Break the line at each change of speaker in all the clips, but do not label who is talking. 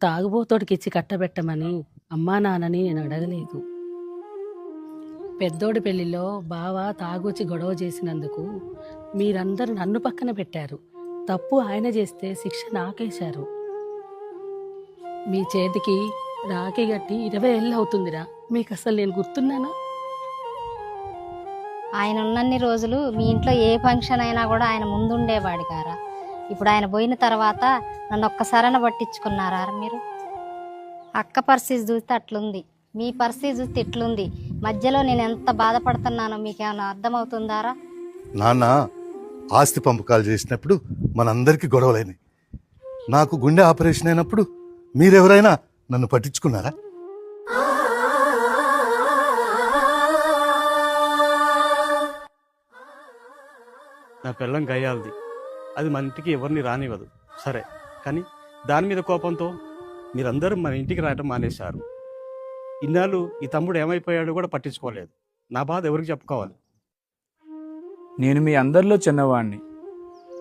తాగుబోతోడికిచ్చి కట్టబెట్టమని అమ్మా నాన్నని నేను అడగలేదు. పెద్దోడి పెళ్లిలో బావ తాగొచ్చి గొడవ చేసినందుకు మీరందరూ నన్ను పక్కన పెట్టారు. తప్పు ఆయన చేస్తే శిక్ష నాకేశారు. మీ చేతికి రాఖీ గట్టి 20 ఏళ్ళు అవుతుందిరా. మీకు అసలు నేను గుర్తున్నానా?
ఆయన ఉన్నన్ని రోజులు మీ ఇంట్లో ఏ ఫంక్షన్ అయినా కూడా ఆయన ముందుండేవాడు గారా. ఇప్పుడు ఆయన పోయిన తర్వాత నన్ను ఒక్కసారైనా పట్టించుకున్నారా మీరు? అక్క పరిస్థితి చూస్తే అట్లుంది, మీ పరిస్థితి చూస్తే ఇట్లుంది. మధ్యలో నేను ఎంత బాధపడుతున్నానో మీకేమైనా అర్థమవుతుందారా?
నాన్న ఆస్తి పంపకాలు చేసినప్పుడు మనందరికీ గొడవలైనాయి. నాకు గుండె ఆపరేషన్ అయినప్పుడు మీరెవరైనా నన్ను పట్టించుకున్నారా?
నా పిల్లం గయ్యాలది, అది మన ఇంటికి ఎవరిని రానివ్వదు. సరే, కానీ దాని మీద కోపంతో మీరందరూ మన ఇంటికి రావటం మానేశారు. ఇన్నాళ్ళు ఈ తమ్ముడు ఏమైపోయాడో కూడా పట్టించుకోలేదు. నా బాధ ఎవరికి చెప్పుకోవాలి?
నేను మీ అందరిలో చిన్నవాణ్ణి.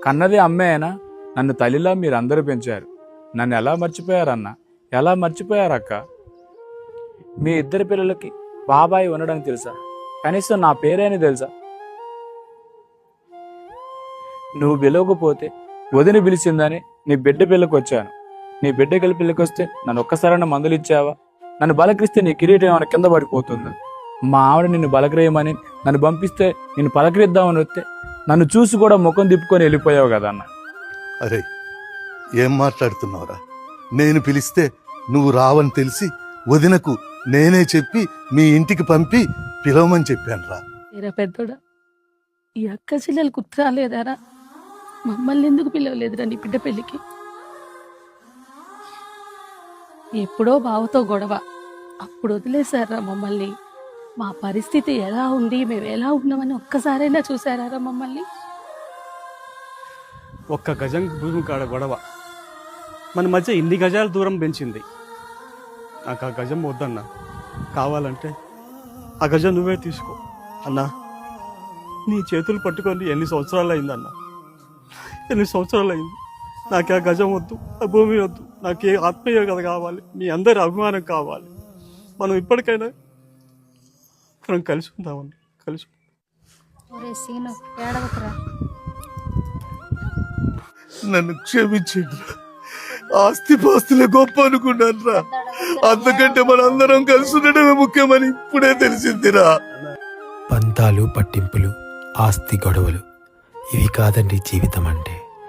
కన్నది అమ్మే అయినా నన్ను తల్లిలా మీరందరూ పెంచారు. నన్ను ఎలా మర్చిపోయారన్నా? ఎలా మర్చిపోయారక్క? మీ ఇద్దరి పిల్లలకి బాబాయ్ ఉండడానికి తెలుసా? కనీసం నా పేరేని తెలుసా? నువ్వు పిలవకపోతే వదిని పిలిచిందని నీ బిడ్డ పిల్లకి వచ్చాను. నీ బిడ్డ గెలి పిల్లకి వస్తే నన్ను ఒక్కసారైనా మందులు ఇచ్చావా? నన్ను బలకరిస్తే నీ కిరీటం ఏమైనా కింద పడిపోతుందా? మా ఆవిడ నిన్ను బలకరేయమని నన్ను పంపిస్తే నేను పలకరిద్దామని వస్తే నన్ను చూసి కూడా ముఖం తిప్పుకొని వెళ్ళిపోయావు కదా అన్న.
అరే ఏం మాట్లాడుతున్నావురా? నేను పిలిస్తే నువ్వు రావని తెలిసి వదినకు నేనే చెప్పి మీ ఇంటికి పంపి పిలవమని చెప్పాను రా.
ఏరా పెద్దోడా, ఈ అక్క చెల్లెలు గుర్తు రాలేదారా? మమ్మల్ని ఎందుకు పిలవలేదురా నీ బిడ్డ పెళ్ళికి? ఎప్పుడో బావతో గొడవ, అప్పుడు వదిలేశారా మమ్మల్ని? మా పరిస్థితి ఎలా ఉంది, మేము ఎలా ఉన్నామని ఒక్కసారైనా చూసారా మమ్మల్ని?
ఒక్క గజం భూమి కాడ గొడవ మన మధ్య ఇన్ని గజాల దూరం పెంచింది. నాకు ఆ గజం వద్దన్నా, కావాలంటే ఆ గజం నువ్వే తీసుకో అన్నా. నీ చేతులు పట్టుకొని ఎన్ని సంవత్సరాలు అయిందన్నా, ఎన్ని సంవత్సరాలు అయింది. నాకు ఆ గజం వద్దు, ఆ భూమి వద్దు. నాకు ఏ ఆత్మీయ కథ కావాలి, మీ అందరి అభిమానం కావాలి. మనం ఇప్పటికైనా మనం కలిసి ఉందామని. కలిసి
నన్ను క్షమించండి. ఆస్తి పాస్తులే గొప్ప అనుకున్నాను రా. అంతకంటే మనందరం కలిసి ఉండడమే ముఖ్యమని ఇప్పుడే తెలిసిందిరా.
పంతాలు, పట్టింపులు, ఆస్తి గొడవలు ఇవి కాదండి జీవితం అంటే.